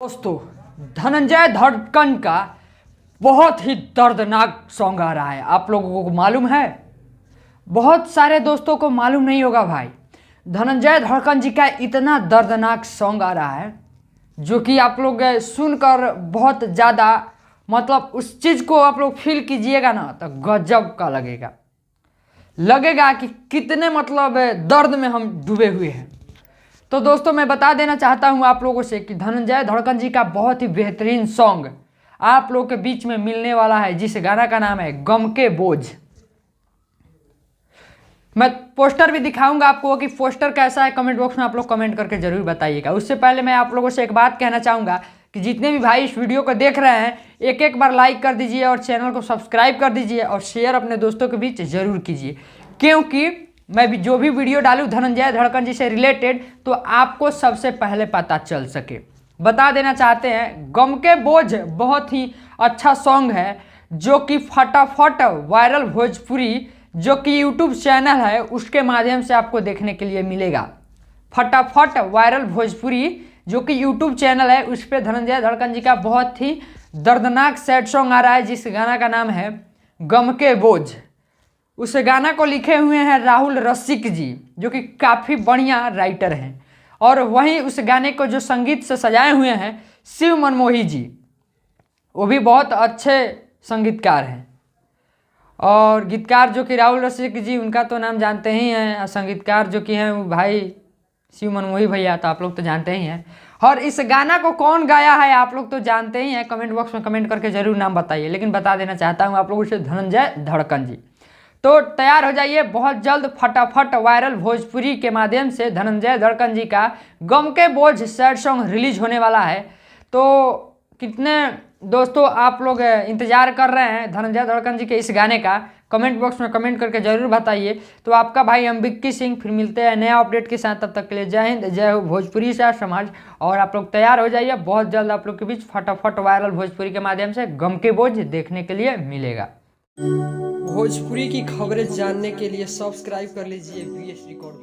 दोस्तों, धनंजय धड़कन का बहुत ही दर्दनाक सॉन्ग आ रहा है। आप लोगों को मालूम है? बहुत सारे दोस्तों को मालूम नहीं होगा भाई। धनंजय धड़कन जी का इतना दर्दनाक सॉन्ग आ रहा है जो कि आप लोग सुनकर बहुत ज़्यादा मतलब उस चीज़ को आप लोग फील कीजिएगा ना तो गजब का लगेगा कि कितने मतलब दर्द में हम डूबे हुए हैं। तो दोस्तों, मैं बता देना चाहता हूं आप लोगों से कि धनंजय धड़कन जी का बहुत ही बेहतरीन सॉन्ग आप लोग के बीच में मिलने वाला है, जिस गाना का नाम है गम के बोझ। मैं पोस्टर भी दिखाऊंगा आपको कि पोस्टर कैसा है। कमेंट बॉक्स में आप लोग कमेंट करके जरूर बताइएगा। उससे पहले मैं आप लोगों से एक बात कहना चाहूँगा कि जितने भी भाई इस वीडियो को देख रहे हैं, एक बार लाइक कर दीजिए और चैनल को सब्सक्राइब कर दीजिए और शेयर अपने दोस्तों के बीच जरूर कीजिए, क्योंकि मैं भी जो भी वीडियो डालूँ धनंजय धड़कन जी से रिलेटेड तो आपको सबसे पहले पता चल सके। बता देना चाहते हैं, गम के बोझ बहुत ही अच्छा सॉन्ग है जो कि फटाफट वायरल भोजपुरी जो कि यूट्यूब चैनल है उसके माध्यम से आपको देखने के लिए मिलेगा। फटाफट वायरल भोजपुरी जो कि यूट्यूब चैनल है उस पर धनंजय धड़कन जी का बहुत ही दर्दनाक सैड सॉन्ग आ रहा है, जिस गाना का नाम है गम के बोझ। उस गाना को लिखे हुए हैं राहुल रसिक जी, जो कि काफ़ी बढ़िया राइटर हैं, और वहीं उस गाने को जो संगीत से सजाए हुए हैं शिव मनमोही जी, वो भी बहुत अच्छे संगीतकार हैं। और गीतकार जो कि राहुल रसिक जी, उनका तो नाम जानते ही हैं, और संगीतकार जो कि हैं वो भाई शिव मनमोही भैया, तो आप लोग तो जानते ही हैं। और इस गाना को कौन गाया है आप लोग तो जानते ही हैं, कमेंट बॉक्स में कमेंट करके जरूर नाम बताइए। लेकिन बता देना चाहता हूँ आप लोगों से, धनंजय धड़कन जी। तो तैयार हो जाइए, बहुत जल्द फटाफट वायरल भोजपुरी के माध्यम से धनंजय धड़कन जी का गम के बोझ सैड सॉन्ग रिलीज होने वाला है। तो कितने दोस्तों आप लोग इंतजार कर रहे हैं धनंजय धड़कन जी के इस गाने का, कमेंट बॉक्स में कमेंट करके जरूर बताइए। तो आपका भाई हम विक्की सिंह फिर मिलते हैं नया अपडेट के साथ। तब तक के लिए जय हिंद, जय हो भोजपुरी सा समाज। और आप लोग तैयार हो जाइए, बहुत जल्द आप लोग के बीच फटाफट वायरल भोजपुरी के माध्यम से गम के बोझ देखने के लिए मिलेगा। भोजपुरी की खबरें जानने के लिए सब्सक्राइब कर लीजिए VS रिकॉर्ड।